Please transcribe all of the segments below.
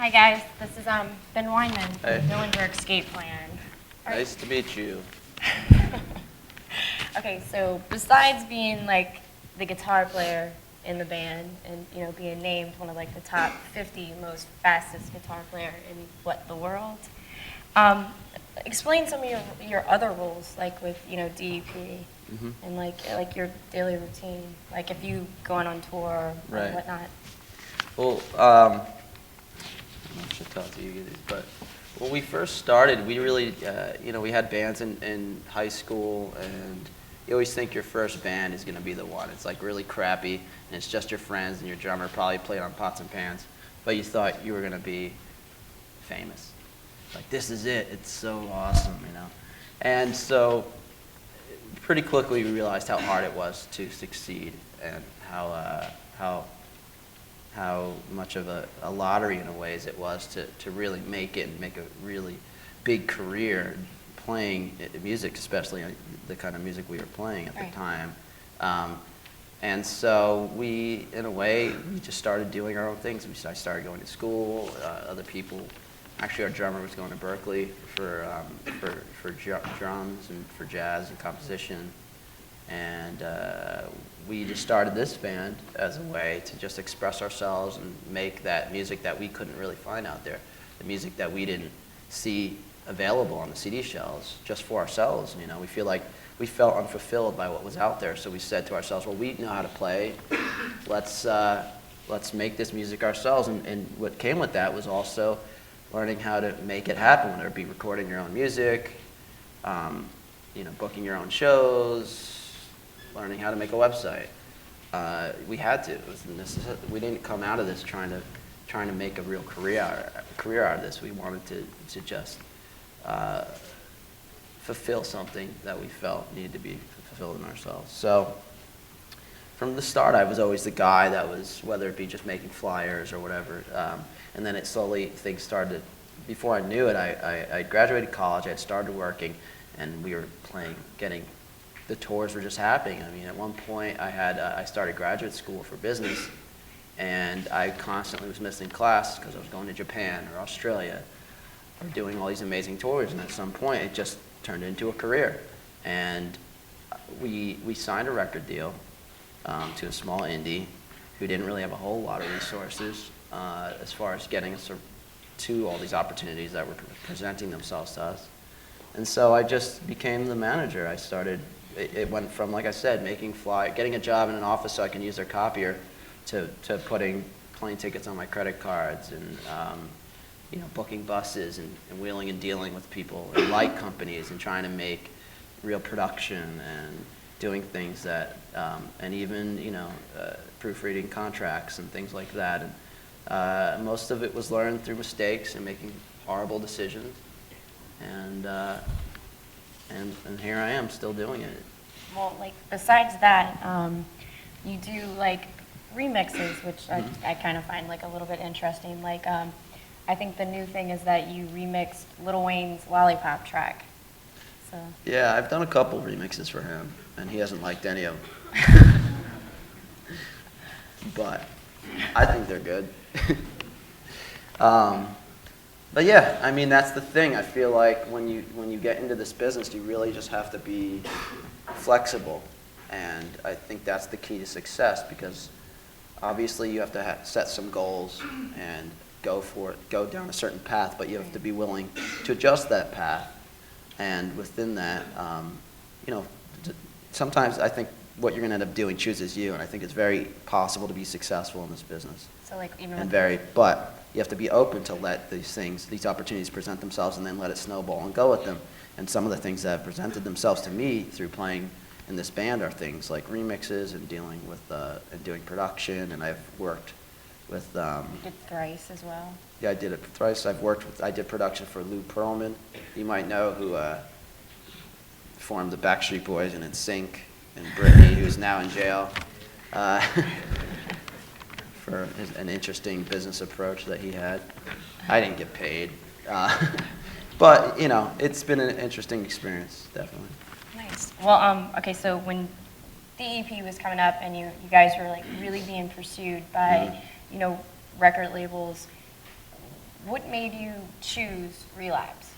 Hi guys, this is Ben Weinman from Hey. Dillinger Escape Plan. Nice to meet you. Okay, so besides being like the guitar player in the band and being named one of like the top 50 most fastest guitar player in the world, explain some of your other roles like with DEP and like your daily routine, like if you going on tour Right. and whatnot. Well, I should talk to you guys, but when we first started, we really, we had bands in high school, and you always think your first band is going to be the one. It's like really crappy, and it's just your friends, and your drummer probably played on pots and pans, but you thought you were going to be famous. Like, this is it. It's so awesome, And so pretty quickly we realized how hard it was to succeed and how much of a lottery in a ways it was to really make it and make a really big career playing music, especially the kind of music we were playing at the time. And so we, in a way, we just started doing our own things. I started going to school. Other people, actually our drummer was going to Berkeley for drums and for jazz and composition. And we just started this band as a way to just express ourselves and make that music that we couldn't really find out there, the music that we didn't see available on the CD shelves, just for ourselves. We feel like we felt unfulfilled by what was out there, so we said to ourselves, well, we know how to play. Let's make this music ourselves. And what came with that was also learning how to make it happen, whether it be recording your own music, booking your own shows, learning how to make a website. We had to. It was a necessity. We didn't come out of this trying to make a real career out of this. We wanted to just fulfill something that we felt needed to be fulfilled in ourselves. So from the start, I was always the guy that was, whether it be just making flyers or whatever, and then things started. Before I knew it, I graduated college. I had started working, and we were the tours were just happening. I mean, at one point, I started graduate school for business, and I constantly was missing class because I was going to Japan or Australia or doing all these amazing tours. And at some point, it just turned into a career. And we signed a record deal to a small indie who didn't really have a whole lot of resources as far as getting us to all these opportunities that were presenting themselves to us. And so I just became the manager. I started. It went from, like I said, getting a job in an office so I can use their copier, to putting plane tickets on my credit cards and booking buses and wheeling and dealing with people and light companies and trying to make real production and doing things that and even proofreading contracts and things like that. And most of it was learned through mistakes and making horrible decisions. And here I am, still doing it. Well, like besides that, you do like remixes, which I kind of find like a little bit interesting. Like, I think the new thing is that you remixed Lil Wayne's Lollipop track. So. Yeah, I've done a couple remixes for him, and he hasn't liked any of them. But I think they're good. But yeah, I mean, that's the thing. I feel like when you get into this business, you really just have to be flexible. And I think that's the key to success, because obviously you have to set some goals and go down a certain path, but you have to be willing to adjust that path. And within that, sometimes I think what you're going to end up doing chooses you, and I think it's very possible to be successful in this business. So like even But you have to be open to let these opportunities present themselves, and then let it snowball and go with them. And some of the things that have presented themselves to me through playing in this band are things like remixes and dealing with and doing production. And I've worked with. You did Thrice as well. Yeah, I did it thrice. I did production for Lou Pearlman, you might know, who formed the Backstreet Boys and NSYNC, and Britney, who's now in jail. For an interesting business approach that he had. I didn't get paid. But, it's been an interesting experience, definitely. Nice. Well, okay, so when DEP was coming up and you guys were like really being pursued by, record labels, what made you choose Relapse?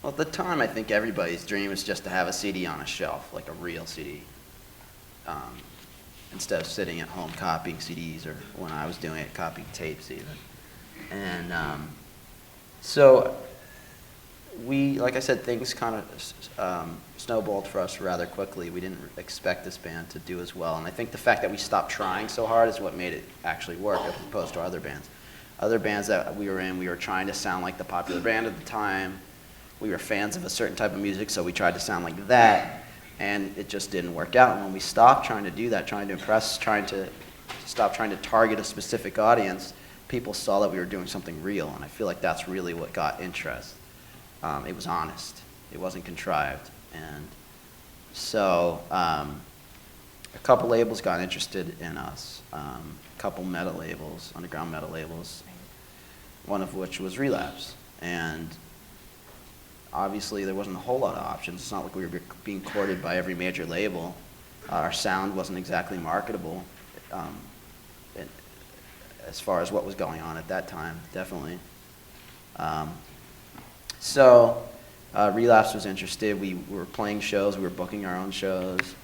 Well, at the time, I think everybody's dream is just to have a CD on a shelf, like a real CD, instead of sitting at home copying CDs, or when I was doing it, copying tapes even. And so we, like I said, things kind of snowballed for us rather quickly. We didn't expect this band to do as well. And I think the fact that we stopped trying so hard is what made it actually work, as opposed to other bands. Other bands that we were in, we were trying to sound like the popular band at the time. We were fans of a certain type of music, so we tried to sound like that. And it just didn't work out. And when we stopped trying to do that, trying to impress, stop trying to target a specific audience, people saw that we were doing something real. And I feel like that's really what got interest. It was honest. It wasn't contrived. And so a couple labels got interested in us. A couple metal labels, underground metal labels, one of which was Relapse. And obviously there wasn't a whole lot of options. It's not like we were being courted by every major label. Our sound wasn't exactly marketable as far as what was going on at that time, definitely. So Relapse was interested. We were playing shows, we were booking our own shows,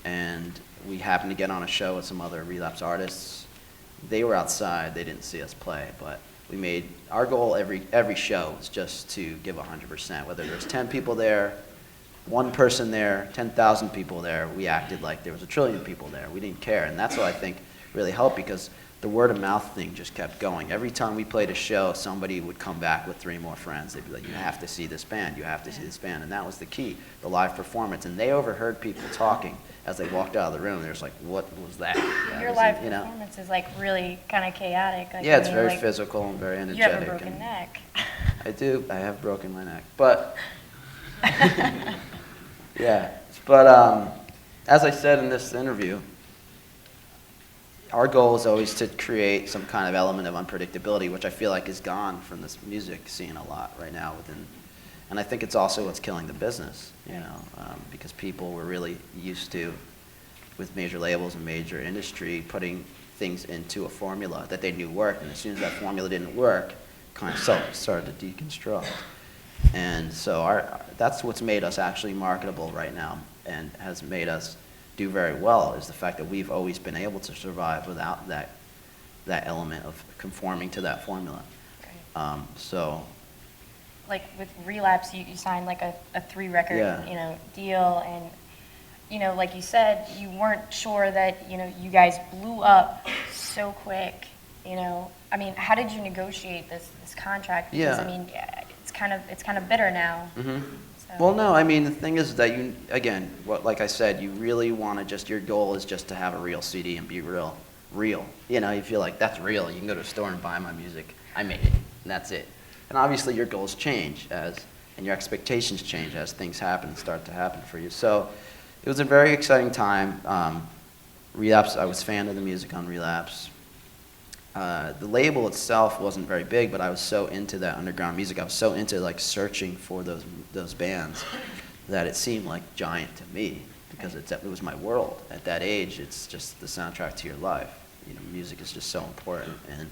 and we happened to get on a show with some other Relapse artists. They were outside, they didn't see us play, but we made, our goal every show was just to give 100%. Whether there was 10 people there, 1 person there, 10,000 people there, we acted like there was 1 trillion people there. We didn't care, and that's what I think really helped, because the word of mouth thing just kept going. Every time we played a show, somebody would come back with 3 more friends. They'd be like, you have to see this band, you have to see this band. And that was the key, the live performance. And they overheard people talking as they walked out of the room. They're just like, what was that? Your live performance is like really kind of chaotic. Like, yeah, it's very physical and very energetic. You have a broken neck. I do. I have broken my neck. But, yeah. But as I said in this interview, our goal is always to create some kind of element of unpredictability, which I feel like is gone from this music scene a lot right now. And I think it's also what's killing the business, you know, because people were really used to, with major labels and major industry, putting things into a formula that they knew worked. And as soon as that formula didn't work, kind of started to deconstruct. And so that's what's made us actually marketable right now, and has made us do very well, is the fact that we've always been able to survive without that element of conforming to that formula. Right. So, like with Relapse, you signed like a 3-record Yeah. Deal, and like you said, you weren't sure that you guys blew up so quick. I mean, how did you negotiate this contract? Because Yeah. I mean, it's kind of bitter now. Mm-hmm. So. Well, no, I mean, the thing is that like I said, you really want to your goal is just to have a real CD and be real. You feel like that's real. You can go to a store and buy my music. I made it, and that's it. And obviously your goals change and your expectations change as things start to happen for you. So it was a very exciting time. Relapse, I was a fan of the music on Relapse. The label itself wasn't very big, but I was so into that underground music. I was so into like searching for those bands that it seemed like giant to me, because it was my world. At that age, it's just the soundtrack to your life. Music is just so important. And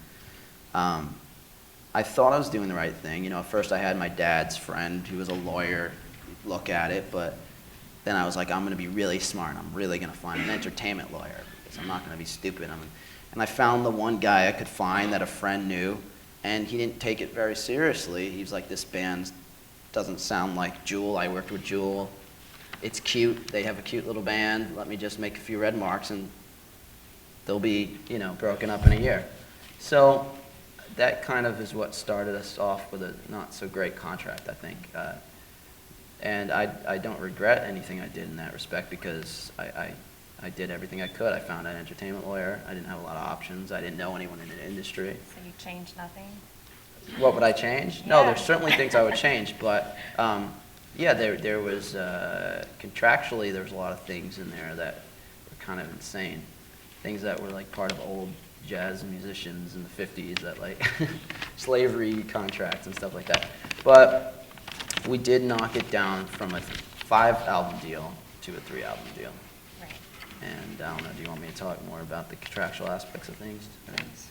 I thought I was doing the right thing. At first I had my dad's friend who was a lawyer look at it, but then I was like, I'm going to be really smart. I'm really going to find an entertainment lawyer, because I'm not going to be stupid. And I found the one guy I could find that a friend knew, and he didn't take it very seriously. He was like, this band doesn't sound like Jewel. I worked with Jewel. It's cute. They have a cute little band. Let me just make a few red marks, and they'll be, broken up in a year. So that kind of is what started us off with a not so great contract, I think. And I don't regret anything I did in that respect, because I did everything I could. I found an entertainment lawyer. I didn't have a lot of options. I didn't know anyone in the industry. So you changed nothing? What would I change? Yeah. No, there's certainly things I would change, but yeah, there was, contractually, there was a lot of things in there that were kind of insane. Things that were like part of old jazz musicians in the 50s, that like slavery contracts and stuff like that. But we did knock it down from a 5-album deal to a 3-album deal. Right. And I don't know, do you want me to talk more about the contractual aspects of things? Thanks.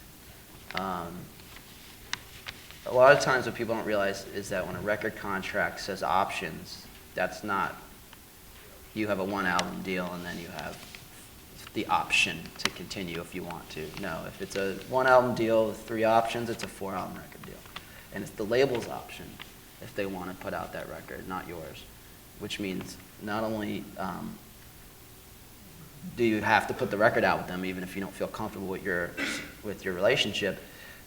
a lot of times what people don't realize is that when a record contract says options, that's not, you have a one album deal and then you have the option to continue if you want to. No, if it's a one album deal with 3 options, it's a 4 album record deal. And it's the label's option if they want to put out that record, not yours. Which means not only do you have to put the record out with them, even if you don't feel comfortable with your relationship,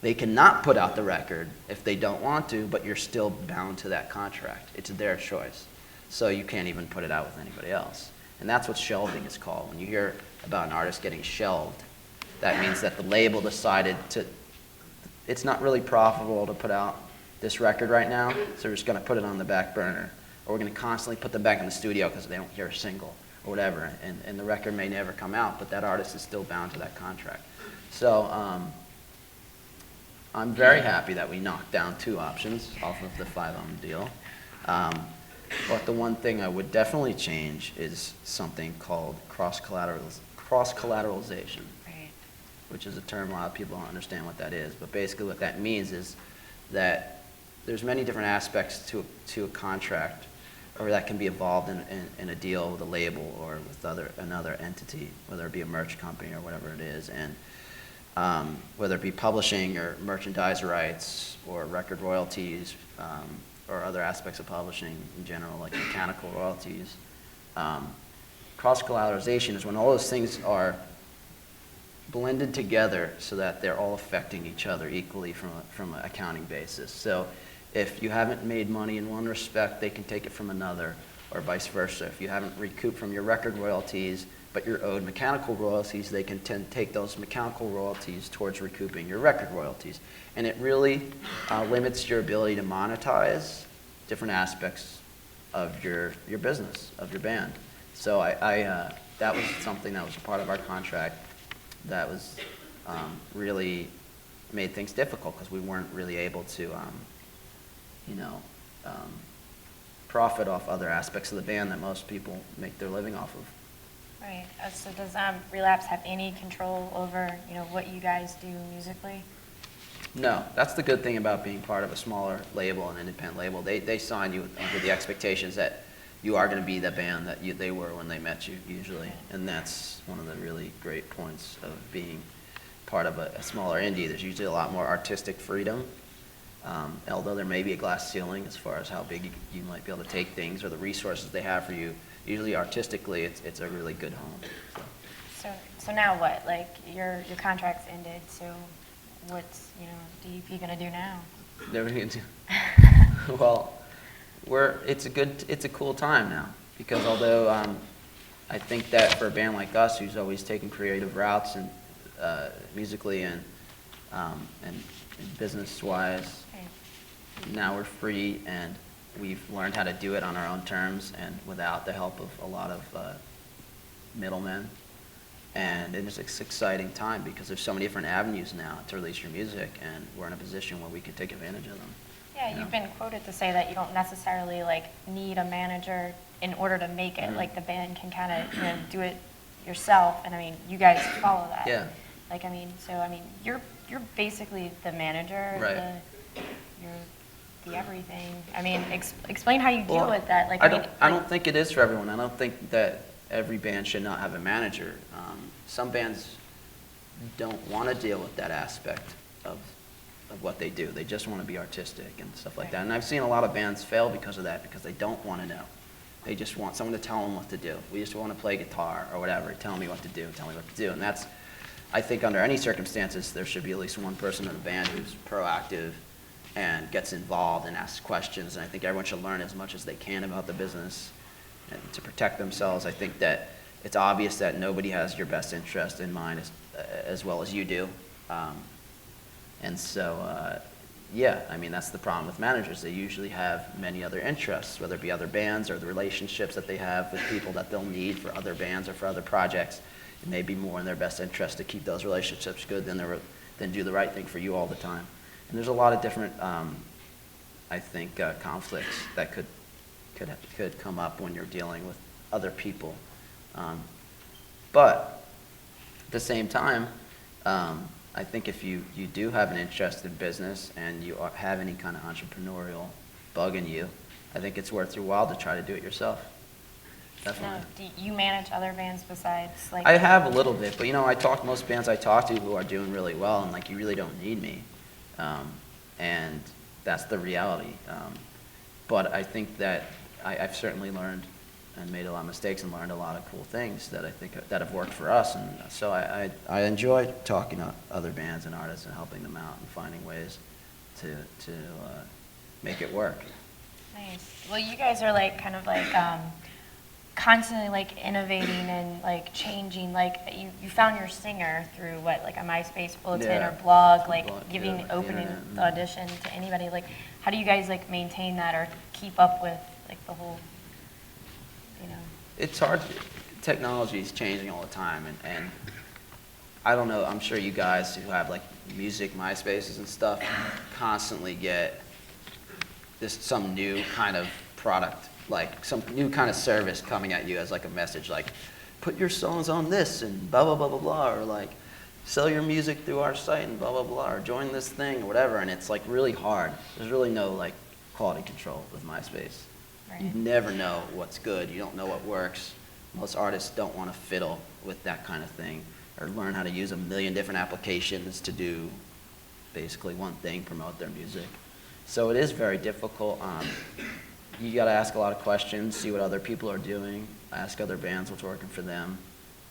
they cannot put out the record if they don't want to, but you're still bound to that contract. It's their choice. So you can't even put it out with anybody else. And that's what shelving is called. When you hear about an artist getting shelved, that means that the label decided to, it's not really profitable to put out this record right now, so we're just going to put it on the back burner. Or we're going to constantly put them back in the studio because they don't hear a single or whatever. And the record may never come out, but that artist is still bound to that contract. So I'm very happy that we knocked down 2 options off of the 5-album deal. But the one thing I would definitely change is something called cross-collateralization, Right. which is a term a lot of people don't understand what that is. But basically what that means is that there's many different aspects to a contract, or that can be involved in a deal with a label or with another entity, whether it be a merch company or whatever it is. And whether it be publishing or merchandise rights or record royalties, or other aspects of publishing in general, like mechanical royalties. Cross-collateralization is when all those things are blended together so that they're all affecting each other equally from an accounting basis. So if you haven't made money in one respect, they can take it from another, or vice versa. If you haven't recouped from your record royalties, but you're owed mechanical royalties, they can take those mechanical royalties towards recouping your record royalties. And it really limits your ability to monetize different aspects of your business, of your band. So that was something that was a part of our contract that was really made things difficult because we weren't really able to, profit off other aspects of the band that most people make their living off of. Right. So does Relapse have any control over, what you guys do musically? No, that's the good thing about being part of a smaller label, an independent label. They sign you under the expectations that you are going to be the band that they were when they met you, usually. And that's one of the really great points of being part of a smaller indie. There's usually a lot more artistic freedom, although there may be a glass ceiling as far as how big you might be able to take things or the resources they have for you. Usually artistically, it's a really good home. So now what? Like your contract's ended, so what's DEP gonna do now? Never do. Well, it's a cool time now, because although I think that for a band like us who's always taken creative routes and musically and business wise, now we're free and we've learned how to do it on our own terms and without the help of a lot of middlemen. And it's an exciting time because there's so many different avenues now to release your music, and we're in a position where we can take advantage of them. Yeah, you've been quoted to say that you don't necessarily need a manager in order to make it. Mm-hmm. Like the band can kind of do it yourself, and I mean you guys follow that. Yeah. You're basically the manager. Right. You're the everything. I mean, explain how you deal with that. I don't think it is for everyone. I don't think that every band should not have a manager. Some bands don't want to deal with that aspect of what they do. They just want to be artistic and stuff like that. And I've seen a lot of bands fail because of that, because they don't want to know. They just want someone to tell them what to do. We just want to play guitar or whatever. Tell me what to do. Tell me what to do. And that's, I think under any circumstances, there should be at least one person in the band who's proactive and gets involved and asks questions. And I think everyone should learn as much as they can about the business and to protect themselves. I think that it's obvious that nobody has your best interest in mind as well as you do. And so, that's the problem with managers. They usually have many other interests, whether it be other bands or the relationships that they have with people that they'll need for other bands or for other projects. It may be more in their best interest to keep those relationships good than do the right thing for you all the time. And there's a lot of different, conflicts that could come up when you're dealing with other people. But at the same time, I think if you do have an interest in business and you have any kind of entrepreneurial bug in you, I think it's worth your while to try to do it yourself. Definitely. Now, do you manage other bands besides, like? I have a little bit, but most bands I talk to who are doing really well, and like, you really don't need me. And that's the reality. But I think that I've certainly learned and made a lot of mistakes and learned a lot of cool things that I think that have worked for us. And so I enjoy talking to other bands and artists and helping them out and finding ways to make it work. Nice. Well, you guys are like kind of like constantly like innovating and like changing. Like you found your singer through what, like a MySpace bulletin Yeah. or blog, like Blog, giving yeah, opening internet. the audition to anybody. Like, how do you guys like maintain that or keep up with like the whole, you know? It's hard. Technology is changing all the time, and I don't know, I'm sure you guys who have like music MySpaces and stuff constantly get some new kind of product, like some new kind of service coming at you as like a message, like put your songs on this and blah, blah, blah, blah, blah, or like sell your music through our site and blah, blah, blah, or join this thing or whatever, and it's like really hard. There's really no like quality control with MySpace. Right. You never know what's good. You don't know what works. Most artists don't want to fiddle with that kind of thing or learn how to use a million different applications to do basically one thing, promote their music. So it is very difficult. You got to ask a lot of questions, see what other people are doing, ask other bands what's working for them.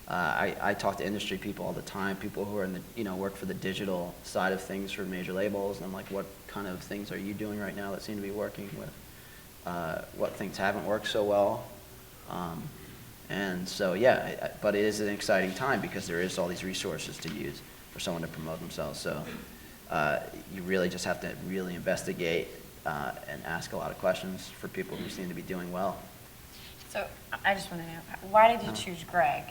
I talk to industry people all the time, people who are in the, work for the digital side of things for major labels, and I'm like, what kind of things are you doing right now that seem to be working with? What things haven't worked so well? And so, yeah, but it is an exciting time because there is all these resources to use for someone to promote themselves. So you really just have to really investigate and ask a lot of questions for people who seem to be doing well. So I just want to know, why did you choose Greg?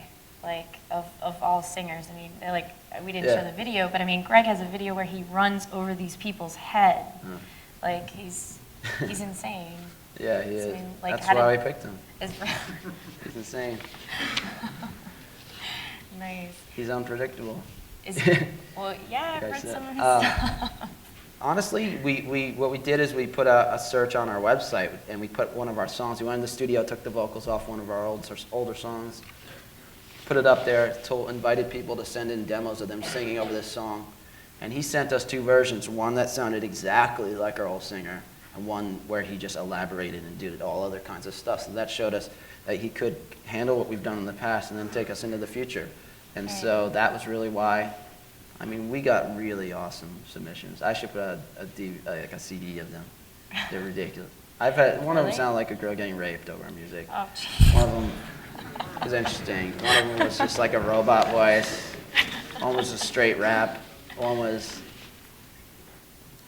Like, of all singers, I mean, like, we didn't show the video, but I mean, Greg has a video where he runs over these people's head. Like, he's insane. Yeah, he is. I mean, like, that's why we picked him. Is, He's insane. nice. He's unpredictable. Well, yeah, I've read some of his stuff. Honestly, what we did is we put a search on our website, and we put one of our songs. We went in the studio, took the vocals off one of our older songs, put it up there, invited people to send in demos of them singing over this song. And he sent us 2 versions, one that sounded exactly like our old singer, and one where he just elaborated and did all other kinds of stuff. So that showed us that he could handle what we've done in the past and then take us into the future. And so that was really why. I mean, we got really awesome submissions. I should put a CD of them. They're ridiculous. I've had one of them sound like a girl getting raped over music. Oh, geez. One of them was interesting. One of them was just like a robot voice. One was a straight rap. One was.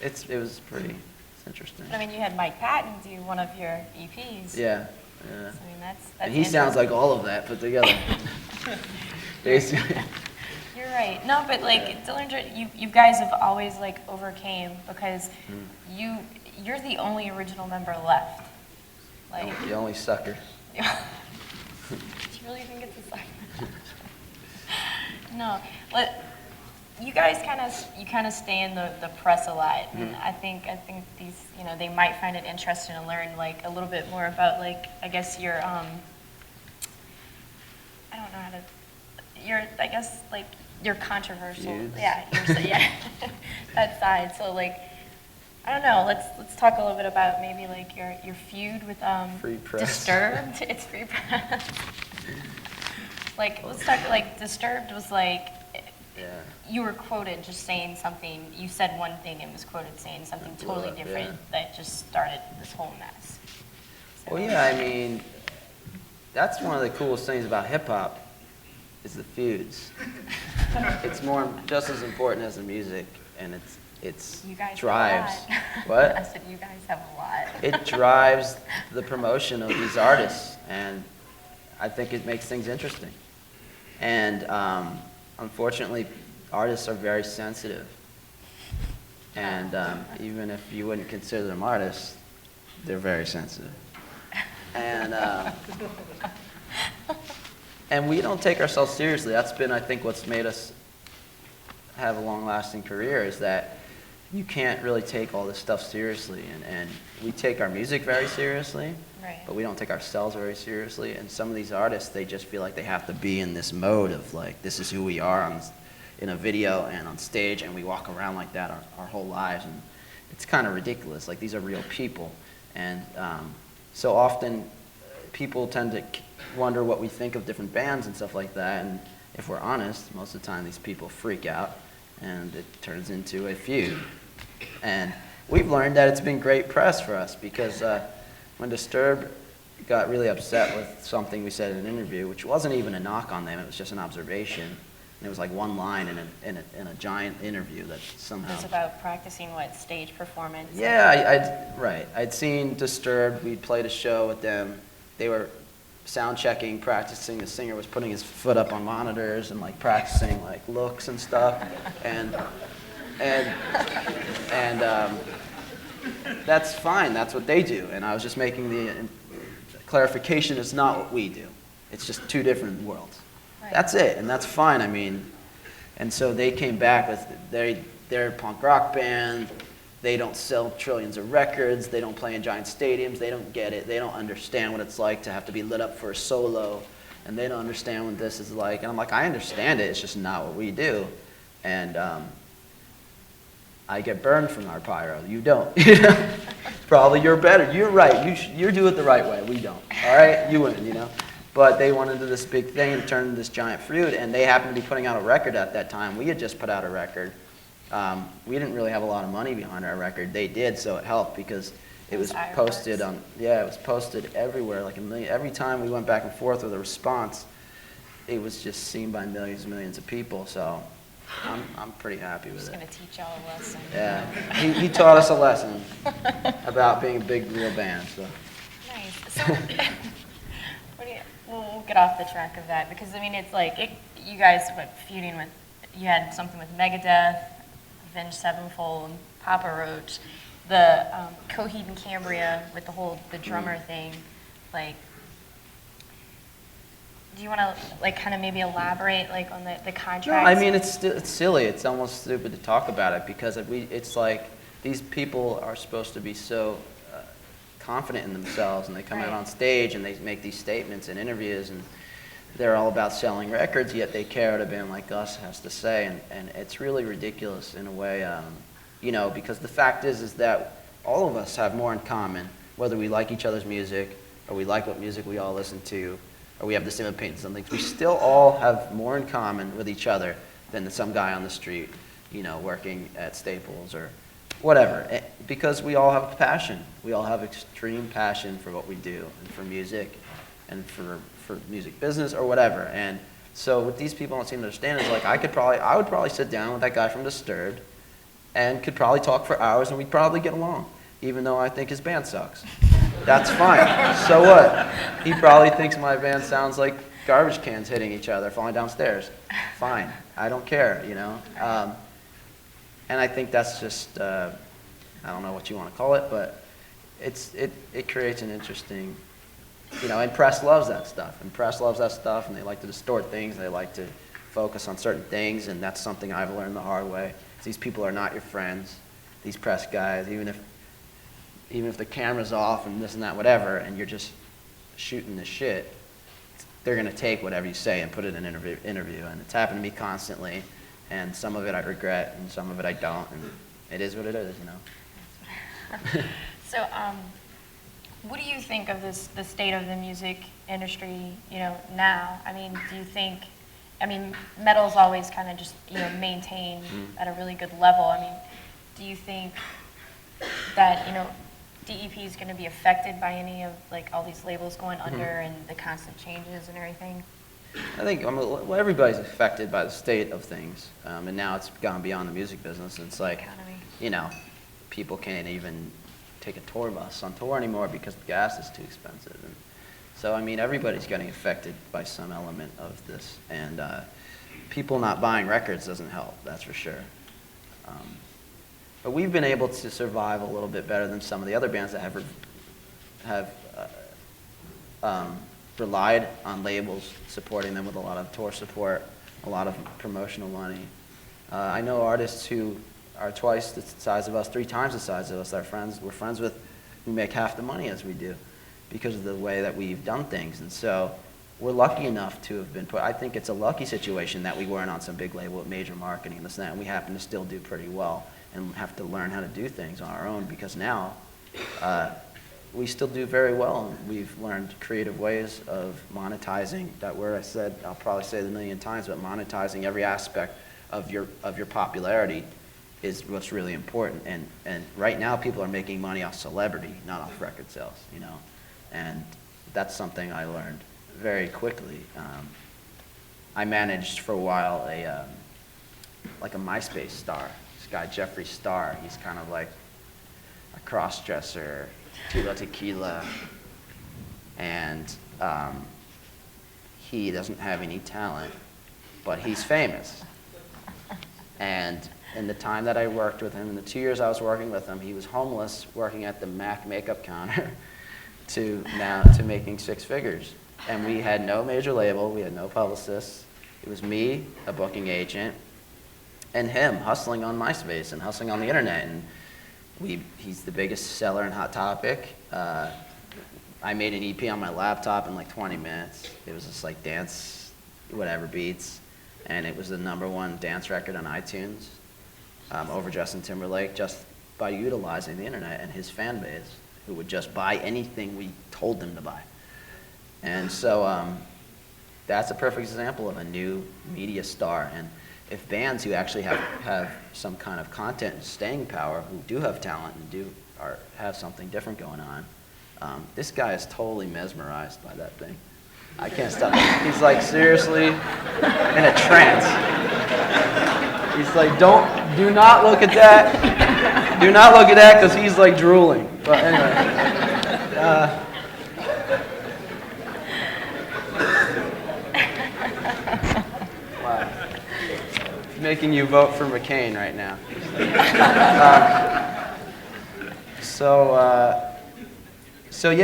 It was pretty. It's interesting. I mean, you had Mike Patton do one of your EPs. Yeah. So, I mean, that's And he sounds like all of that put together. Basically. You're right. No, but like Dillinger, you guys have always like overcame because you're the only original member left. Like The only sucker. do you really think it's a sucker? No. You guys kind of stay in the press a lot, and I think these they might find it interesting to learn like a little bit more about like I guess your I don't know how to I guess like your controversial Feuds. yeah that side. So like I don't know. Let's talk a little bit about maybe like your feud with Free Press. Disturbed. It's Free Press. Like let's talk like Disturbed was like. Yeah. You were quoted just saying something, you said one thing and was quoted saying something totally up, different yeah. that just started this whole mess. So, Well, yeah, I mean, that's one of the coolest things about hip-hop is the feuds. It's just as important as the music, and it's you guys drives. have a lot. What? I said you guys have a lot. It drives the promotion of these artists, and I think it makes things interesting. And unfortunately, artists are very sensitive. And even if you wouldn't consider them artists, they're very sensitive. And we don't take ourselves seriously. That's been, I think, what's made us have a long-lasting career is that you can't really take all this stuff seriously, and we take our music very seriously, Right. but we don't take ourselves very seriously. And some of these artists, they just feel like they have to be in this mode of like, this is who we are in a video and on stage, and we walk around like that our whole lives, and it's kind of ridiculous. Like, these are real people, and so often people tend to wonder what we think of different bands and stuff like that, and if we're honest, most of the time these people freak out, and it turns into a feud. And we've learned that it's been great press for us, because when Disturbed got really upset with something we said in an interview, which wasn't even a knock on them, it was just an observation, and it was like one line in a giant interview that somehow... It was about practicing, what, stage performance? Yeah, right. I'd seen Disturbed, we'd played a show with them, they were sound checking, practicing, the singer was putting his foot up on monitors and like practicing like looks and stuff, and that's fine, that's what they do, and I was just making the clarification, it's not what we do, it's just two different worlds. Right. That's it, and that's fine, I mean, and so they came back with, they're a punk rock band, they don't sell trillions of records, they don't play in giant stadiums, they don't get it, they don't understand what it's like to have to be lit up for a solo, and they don't understand what this is like. And I'm like, I understand it, it's just not what we do. And I get burned from our pyro, you don't. Probably you're better, you're right, you do it the right way, we don't, all right? You win, you know? But they went into this big thing and turned into this giant feud, and they happened to be putting out a record at that time. We had just put out a record. We didn't really have a lot of money behind our record. They did, so it helped because it was posted on, it was posted everywhere, like every time we went back and forth with a response, it was just seen by millions and millions of people, so I'm pretty happy with it. Just going to teach y'all a lesson. Yeah, he taught us a lesson about being a big, real band, so. Nice. So, we'll get off the track of that, because, I mean, it's like, you guys, feuding with, you had something with Megadeth, Avenged Sevenfold, Papa Roach, the Coheed and Cambria with the drummer thing, like, do you want to, like, kind of maybe elaborate, like, on the contracts? No, I mean, it's silly. It's almost stupid to talk about it, because it's like these people are supposed to be so confident in themselves, and they come out on stage and they make these statements in interviews, and they're all about selling records, yet they care what a band like us has to say, and it's really ridiculous in a way, you know, because the fact is that all of us have more in common, whether we like each other's music, or we like what music we all listen to, or we have the same opinions on things. We still all have more in common with each other than some guy on the street, you know, working at Staples or whatever, because we all have passion. We all have extreme passion for what we do, and for music, and for music business or whatever. And so what these people don't seem to understand is, like, I would probably sit down with that guy from Disturbed and could probably talk for hours, and we'd probably get along, even though I think his band sucks. That's fine. So what? He probably thinks my band sounds like garbage cans hitting each other, falling downstairs. Fine. I don't care, you know? And I think that's just, I don't know what you want to call it, but it creates an interesting, you know, and press loves that stuff. And press loves that stuff, and they like to distort things. They like to focus on certain things, and that's something I've learned the hard way. These people are not your friends, these press guys, even if the camera's off and this and that, whatever, and you're just shooting the shit, they're going to take whatever you say and put it in an interview. And it's happened to me constantly, and some of it I regret, and some of it I don't, and it is what it is, you know. So, what do you think of the state of the music industry, you know, now? I mean, do you think, I mean, metal's always kind of just, you know, maintained at a really good level. I mean, do you think that, you know, DEP is going to be affected by any of, like, all these labels going under and the constant changes and everything? I think well, everybody's affected by the state of things, and now it's gone beyond the music business. It's like, you know, people can't even take a tour bus on tour anymore because the gas is too expensive. And so, I mean, everybody's getting affected by some element of this, and people not buying records doesn't help, that's for sure. But we've been able to survive a little bit better than some of the other bands that have relied on labels supporting them with a lot of tour support, a lot of promotional money. I know artists who are twice the size of us, 3 times the size of us. We're friends with, who make half the money as we do because of the way that we've done things. And so we're lucky enough to have been put, I think it's a lucky situation that we weren't on some big label with major marketing and this and that, and we happen to still do pretty well and have to learn how to do things on our own, because now we still do very well, and we've learned creative ways of monetizing that word I said, I'll probably say it a million times, but monetizing every aspect of your popularity is what's really important. And right now people are making money off celebrity, not off record sales, you know, and that's something I learned very quickly. I managed for a while like a MySpace star, this guy Jeffree Star. He's kind of like a cross-dresser, Tila Tequila, and he doesn't have any talent, but he's famous. And in the time that I worked with him, in the 2 years I was working with him, he was homeless, working at the MAC makeup counter, to making 6 figures. And we had no major label, we had no publicists. It was me, a booking agent, and him hustling on MySpace and hustling on the internet. And he's the biggest seller in Hot Topic. I made an EP on my laptop in like 20 minutes. It was just like dance, whatever beats. And it was the #1 dance record on iTunes over Justin Timberlake, just by utilizing the internet and his fan base, who would just buy anything we told them to buy. And so that's a perfect example of a new media star. And if bands who actually have some kind of content and staying power, who do have talent and have something different going on, this guy is totally mesmerized by that thing. I can't stop. He's like seriously in a trance. He's like, do not look at that. Do not look at that, because he's like drooling. But anyway. Wow. Making you vote for McCain right now.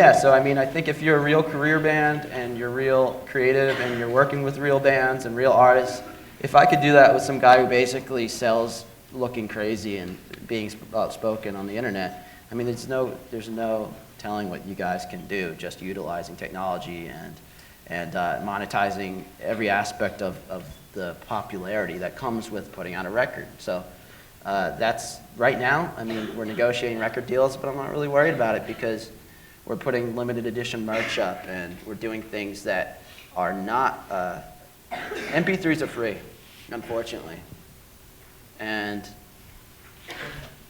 So I mean, I think if you're a real career band and you're real creative and you're working with real bands and real artists, if I could do that with some guy who basically sells looking crazy and being outspoken on the internet, I mean, there's no telling what you guys can do, just utilizing technology and monetizing every aspect of the popularity that comes with putting out a record. So that's right now. I mean, we're negotiating record deals, but I'm not really worried about it, because we're putting limited edition merch up, and we're doing things that are not, MP3s are free, unfortunately. And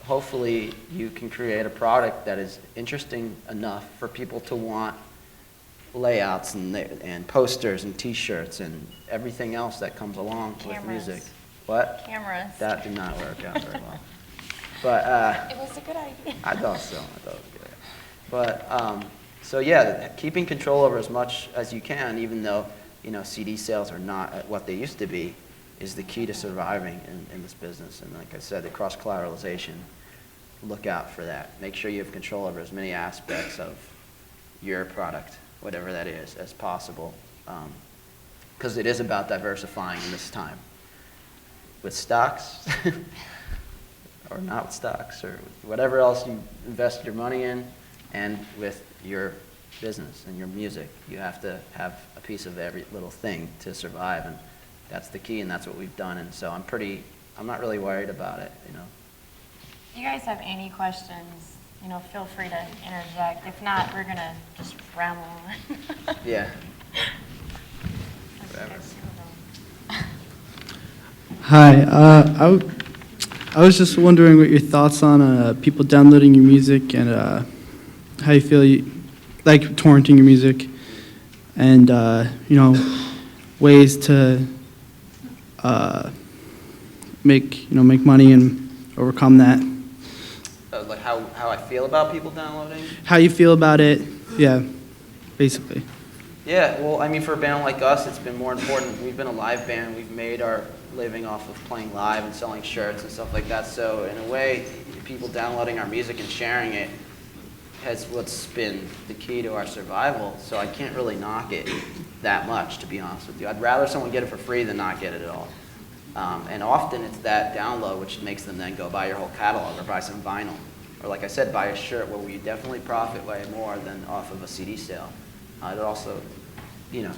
hopefully you can create a product that is interesting enough for people to want layouts and posters and t-shirts and everything else that comes along with music. What? Cameras. That did not work out very well. But it was a good idea. I thought so. I thought it was good. But so yeah, keeping control over as much as you can, even though CD sales are not at what they used to be, is the key to surviving in this business. And like I said, the cross-collateralization, look out for that. Make sure you have control over as many aspects of your product, whatever that is, as possible. Because it is about diversifying in this time. With stocks, or not with stocks, or whatever else you invest your money in, and with your business and your music. You have to have a piece of every little thing to survive, and that's the key, and that's what we've done. And so I'm not really worried about it, If you guys have any questions, feel free to interject. If not, we're gonna just ramble on. Yeah. Hi, I was just wondering what your thoughts on people downloading your music, and how you feel like torrenting your music, and ways to make money and overcome that. Like how I feel about people downloading? How you feel about it, yeah, basically. Yeah, well, I mean, for a band like us, it's been more important. We've been a live band. We've made our living off of playing live and selling shirts and stuff like that. So in a way, people downloading our music and sharing it has what's been the key to our survival. So I can't really knock it that much, to be honest with you. I'd rather someone get it for free than not get it at all. And often it's that download which makes them then go buy your whole catalog or buy some vinyl. Or like I said, buy a shirt where we definitely profit way more than off of a CD sale. It also, you know,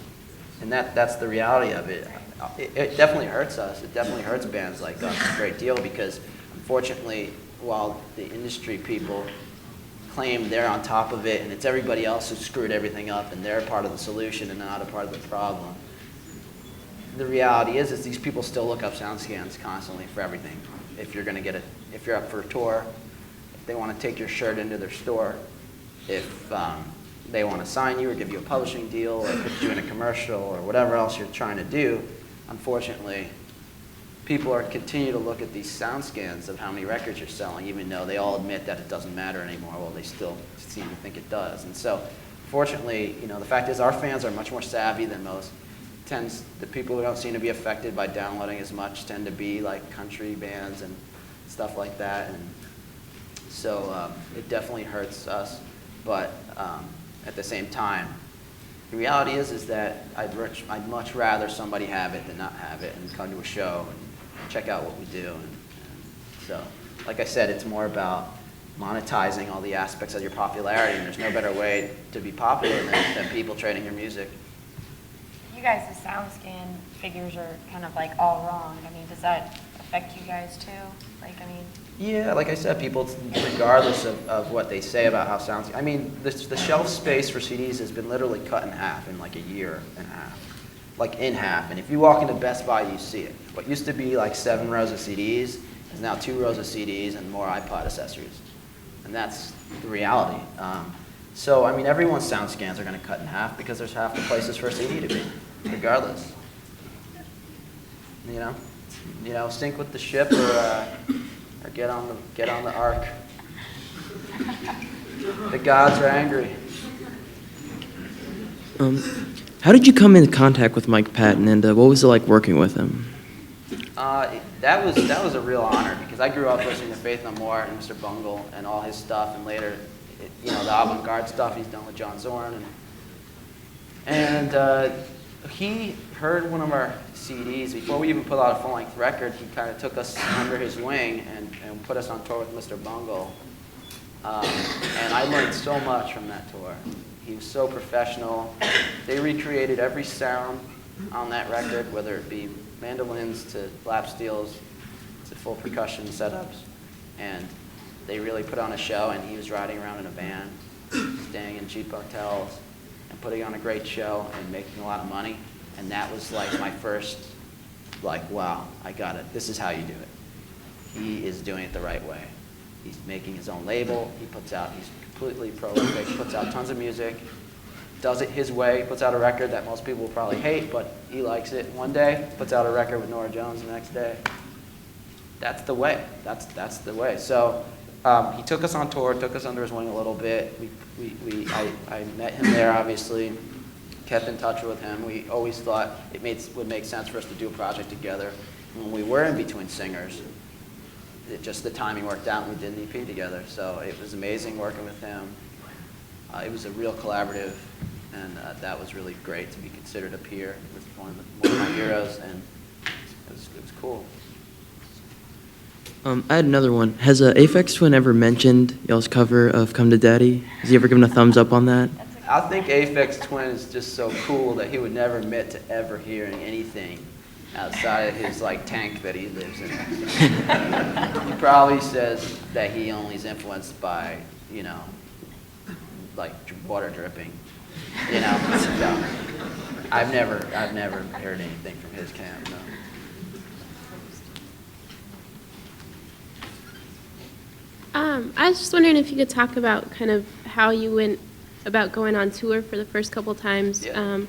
and that's the reality of it. It definitely hurts us. It definitely hurts bands like us a great deal because, unfortunately, while the industry people claim they're on top of it and it's everybody else who screwed everything up and they're part of the solution and not a part of the problem, the reality is these people still look up sound scans constantly for everything. If you're going to if you're up for a tour, if they want to take your shirt into their store, if they want to sign you or give you a publishing deal or put you in a commercial or whatever else you're trying to do, unfortunately, people continue to look at these sound scans of how many records you're selling, even though they all admit that it doesn't matter anymore. Well, they still seem to think it does. And so, fortunately, you know, the fact is our fans are much more savvy than most. The people who don't seem to be affected by downloading as much tend to be like country bands and stuff like that. And so it definitely hurts us, but at the same time, the reality is that I'd much rather somebody have it than not have it and come to a show and check out what we do. And so, like I said, it's more about monetizing all the aspects of your popularity, and there's no better way to be popular than people trading your music. You guys' sound scan figures are kind of like all wrong. I mean, does that affect you guys too? Like, I mean. Yeah, like I said, people, regardless of what they say about how sounds, I mean, the shelf space for CDs has been literally cut in half in like a year and a half. Like in half. And if you walk into Best Buy, you see it. What used to be like 7 rows of CDs is now 2 rows of CDs and more iPod accessories. And that's the reality. So, I mean, everyone's sound scans are going to cut in half because there's half the places for a CD to be, regardless. You know, sink with the ship or get on the ark. The gods are angry. How did you come into contact with Mike Patton, and what was it like working with him? That was a real honor because I grew up listening to Faith No More and Mr. Bungle and all his stuff, and later, you know, the avant-garde stuff he's done with John Zorn, and he heard one of our CDs before we even put out a full-length record. He kind of took us under his wing and put us on tour with Mr. Bungle, and I learned so much from that tour. He was so professional. They recreated every sound on that record, whether it be mandolins to lap steels to full percussion setups, and they really put on a show. And he was riding around in a van, staying in cheap hotels, and putting on a great show and making a lot of money. And that was like my first, like, wow, I got it. This is how you do it. He is doing it the right way. He's making his own label. He's completely prolific, puts out tons of music, does it his way, puts out a record that most people will probably hate, but he likes it one day, puts out a record with Norah Jones the next day. That's the way. That's the way. So he took us on tour, took us under his wing a little bit. I met him there, obviously, kept in touch with him. We always thought it would make sense for us to do a project together. When we were in between singers, just the timing worked out and we did an EP together. So it was amazing working with him. It was a real collaborative, and that was really great to be considered a peer with one of my heroes, and it was cool. I had another one. Has Aphex Twin ever mentioned y'all's cover of Come to Daddy? Has he ever given a thumbs up on that? I think Aphex Twin is just so cool that he would never admit to ever hearing anything outside of his like tank that he lives in. He probably says that he only is influenced by, you know, like water dripping, you know. So I've never heard anything from his camp. No. I was just wondering if you could talk about kind of how you went about going on tour for the first couple times. Yeah.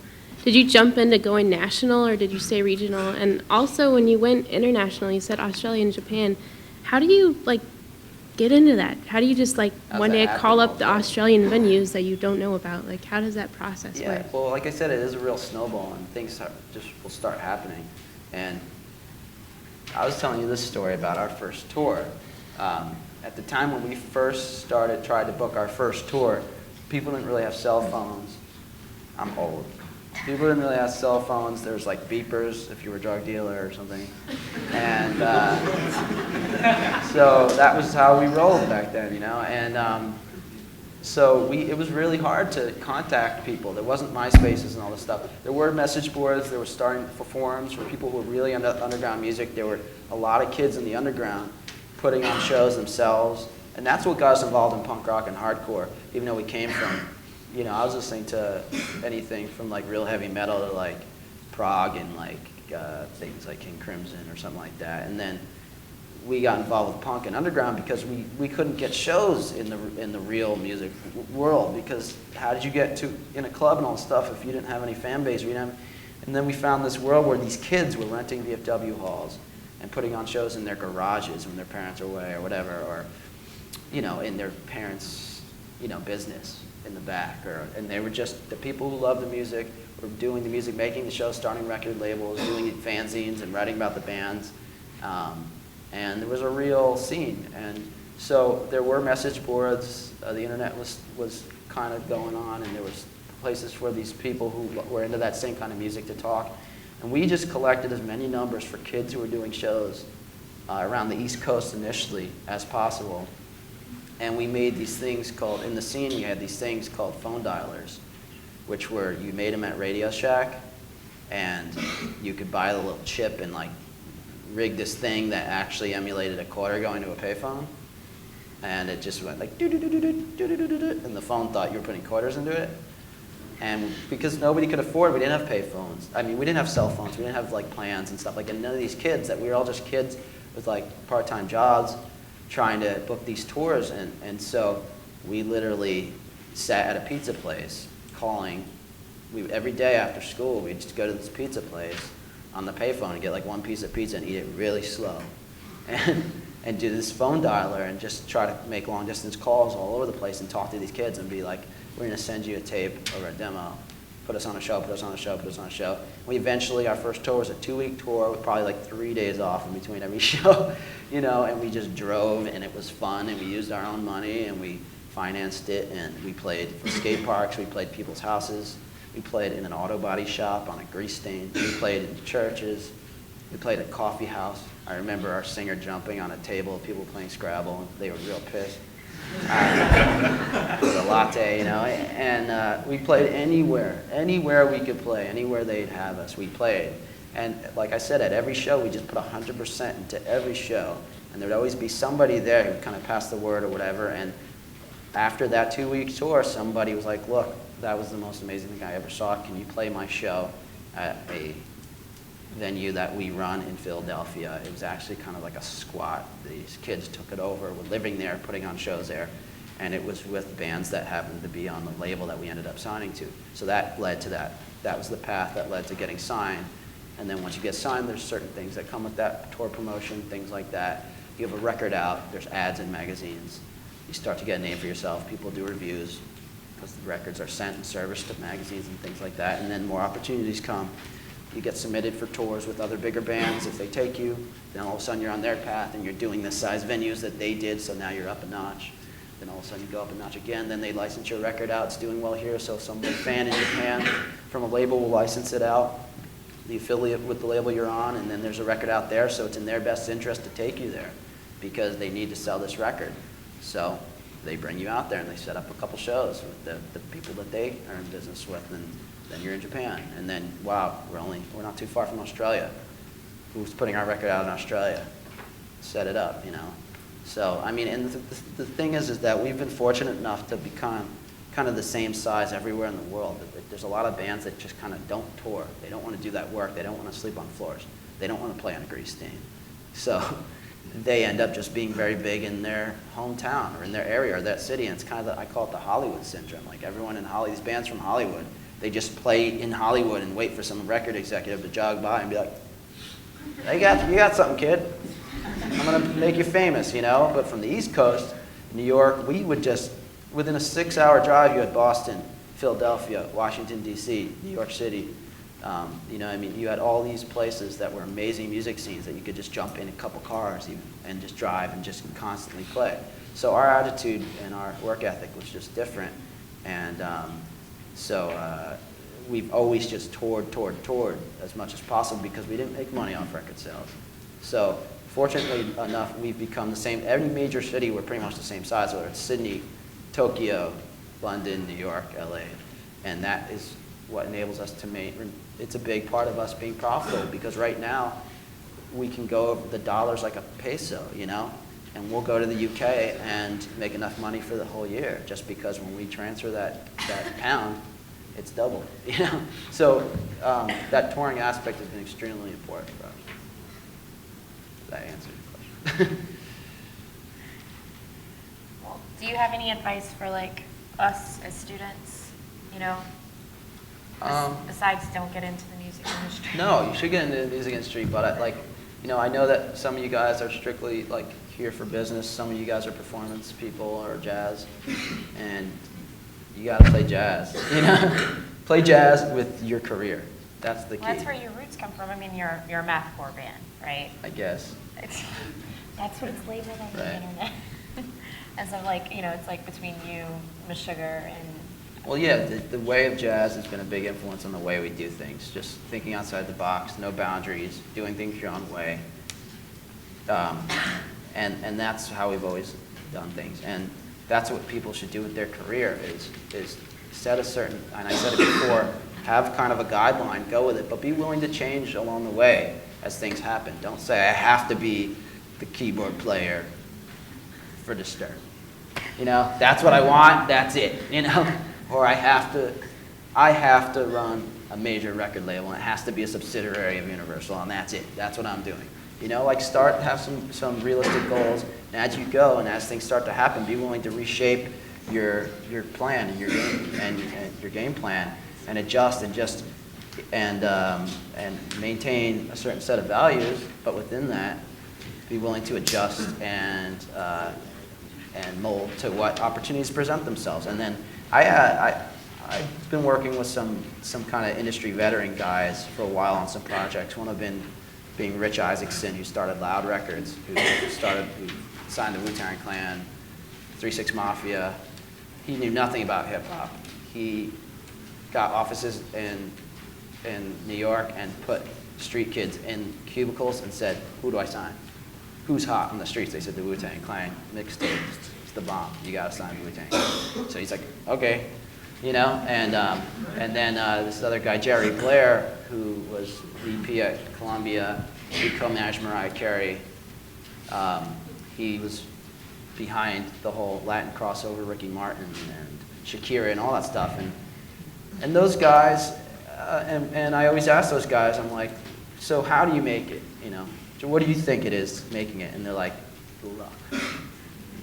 Did you jump into going national or did you stay regional? And also when you went international, you said Australia and Japan. How do you like get into that? How do you just like one day call up the Australian venues that you don't know about? Like how does that process work? Yeah, well, like I said, it is a real snowball and things just will start happening. And I was telling you this story about our first tour. At the time when we first tried to book our first tour, people didn't really have cell phones. I'm old. People didn't really have cell phones. There was like beepers if you were a drug dealer or something. And so that was how we rolled back then, you know. And so it was really hard to contact people. There wasn't MySpaces and all this stuff. There were message boards. There were starting for forums for people who were really into underground music. There were a lot of kids in the underground putting on shows themselves. And that's what got us involved in punk rock and hardcore, even though we came from, you know, I was listening to anything from like real heavy metal to like prog and like things like King Crimson or something like that. And then we got involved with punk and underground because we couldn't get shows in the real music world, because how did you get to in a club and all this stuff if you didn't have any fan base? And then we found this world where these kids were renting VFW halls and putting on shows in their garages when their parents are away or whatever, or you know, in their parents' business in the back, and they were just the people who loved the music, were doing the music, making the shows, starting record labels, doing fanzines and writing about the bands, and there was a real scene. And so there were message boards, the internet was kind of going on, and there was places for these people who were into that same kind of music to talk, and we just collected as many numbers for kids who were doing shows around the East Coast initially as possible. And we made these things called, in the scene, we had these things called phone dialers, which were, you made them at Radio Shack, and you could buy the little chip and like rig this thing that actually emulated a quarter going to a payphone. And it just went like do-do-do-do-do-do-do-do-do, and the phone thought you were putting quarters into it. And because nobody could afford, we didn't have payphones. I mean, we didn't have cell phones, we didn't have like plans and stuff like that. And none of these kids, that we were all just kids with like part-time jobs, trying to book these tours, and so we literally sat at a pizza place calling. Every day after school, we'd just go to this pizza place on the payphone and get like one piece of pizza and eat it really slow, and do this phone dialer and just try to make long distance calls all over the place and talk to these kids and be like, we're gonna send you a tape or a demo, put us on a show, put us on a show, put us on a show. We eventually, our first tour was a 2-week tour with probably like 3 days off in between every show, you know, and we just drove, and it was fun, and we used our own money, and we financed it, and we played skate parks, we played people's houses, we played in an auto body shop on a grease stain, we played in churches, we played at a coffee house. I remember our singer jumping on a table, people playing Scrabble, and they were real pissed. With a latte, you know, and we played anywhere we could play, anywhere they'd have us, we played. And like I said, at every show, we just put 100% into every show, and there'd always be somebody there who kind of passed the word or whatever. And after that 2-week tour, somebody was like, look, that was the most amazing thing I ever saw. Can you play my show at a venue that we run in Philadelphia? It was actually kind of like a squat. These kids took it over, were living there, putting on shows there, and it was with bands that happened to be on the label that we ended up signing to. So that led to that. That was the path that led to getting signed. And then once you get signed, there's certain things that come with that, tour promotion, things like that. You have a record out, there's ads in magazines. You start to get a name for yourself. People do reviews because the records are sent and serviced to magazines and things like that. And then more opportunities come. You get submitted for tours with other bigger bands. If they take you, then all of a sudden you're on their path and you're doing the size venues that they did, so now you're up a notch. Then all of a sudden you go up a notch again. Then they license your record out. It's doing well here, so some big fan in Japan from a label will license it out, the affiliate with the label you're on, and then there's a record out there, so it's in their best interest to take you there because they need to sell this record. So they bring you out there and they set up a couple shows with the people that they are in business with, and then you're in Japan. And then, wow, we're not too far from Australia. Who's putting our record out in Australia? Set it up, you know. So, I mean, and the thing is that we've been fortunate enough to become kind of the same size everywhere in the world. There's a lot of bands that just kind of don't tour. They don't want to do that work. They don't want to sleep on floors. They don't want to play on a grease stain. So they end up just being very big in their hometown or in their area or that city. And it's kind of, I call it the Hollywood syndrome. Like everyone in Hollywood, these bands from Hollywood, they just play in Hollywood and wait for some record executive to jog by and be like, hey, you got something, kid. I'm going to make you famous, you know? But from the East Coast, New York, we would just, within a 6-hour drive, you had Boston, Philadelphia, Washington, D.C., New York City. You know, I mean, you had all these places that were amazing music scenes that you could just jump in a couple cars even, and just drive and just constantly play. So our attitude and our work ethic was just different. And so we've always just toured as much as possible because we didn't make money off record sales. So fortunately enough, we've become the same. Every major city, we're pretty much the same size, whether it's Sydney, Tokyo, London, New York, LA. And that is what enables us to make, it's a big part of us being profitable because right now we can go over the dollar's like a peso, you know? And we'll go to the UK and make enough money for the whole year just because when we transfer that pound, it's double, you know? So that touring aspect has been extremely important for us. Does that answer your question? Well, do you have any advice for like us as students, you know? Besides don't get into the music industry. No, you should get into the music industry, but I know that some of you guys are strictly like here for business. Some of you guys are performance people or jazz, and you got to play jazz. You know, play jazz with your career. That's the key. Well, that's where your roots come from. I mean, you're a mathcore band, right? I guess. That's what it's labeled on the Right. internet. And so, like, you know, it's like between you, Miss Sugar, and Well, yeah, the way of jazz has been a big influence on the way we do things. Just thinking outside the box, no boundaries, doing things your own way. And that's how we've always done things. And that's what people should do with their career is set a certain, and I said it before, have kind of a guideline, go with it, but be willing to change along the way as things happen. Don't say, I have to be the keyboard player for Disturbed. You know, that's what I want, that's it, you know? Or I have to run a major record label, and it has to be a subsidiary of Universal, and that's it. That's what I'm doing. You know, like have some realistic goals, and as you go, and as things start to happen, be willing to reshape your plan and your game plan, and adjust and maintain a certain set of values, but within that, be willing to adjust and mold to what opportunities present themselves. And then I've been working with some kind of industry veteran guys for a while on some projects. One of them being Rich Isaacson, who started Loud Records, who signed the Wu-Tang Clan, 3 6 Mafia. He knew nothing about hip hop. He got offices in New York and put street kids in cubicles and said, "Who do I sign? Who's hot on the streets?" They said the Wu-Tang Clan mixtape. It's the bomb. You gotta sign Wu-Tang. So he's like, okay, you know. And then this other guy, Jerry Blair, who was VP at Columbia, he co-managed Mariah Carey. He was behind the whole Latin crossover, Ricky Martin and Shakira and all that stuff. And those guys, and I always ask those guys, I'm like, so how do you make it? You know, so what do you think it is making it? And they're like, luck.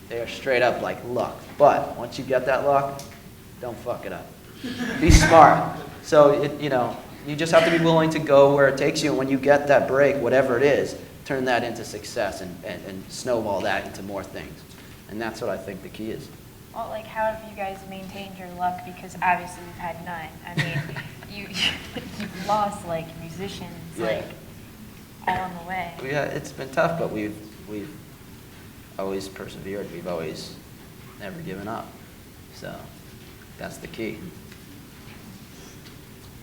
They are straight up like luck. But once you get that luck, don't fuck it up. Be smart. So you just have to be willing to go where it takes you. And when you get that break, whatever it is, turn that into success and snowball that into more things. And that's what I think the key is. well, like, how have you guys maintained your luck? Because obviously you've had none. I mean, you've lost like musicians, like all on the way. Yeah, it's been tough, but we've always persevered. We've always never given up. So that's the key.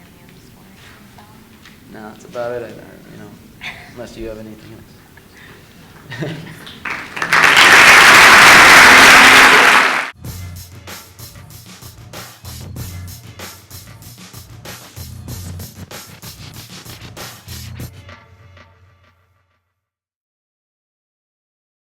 Any other stories you can tell? No, that's about it. Unless you have anything else.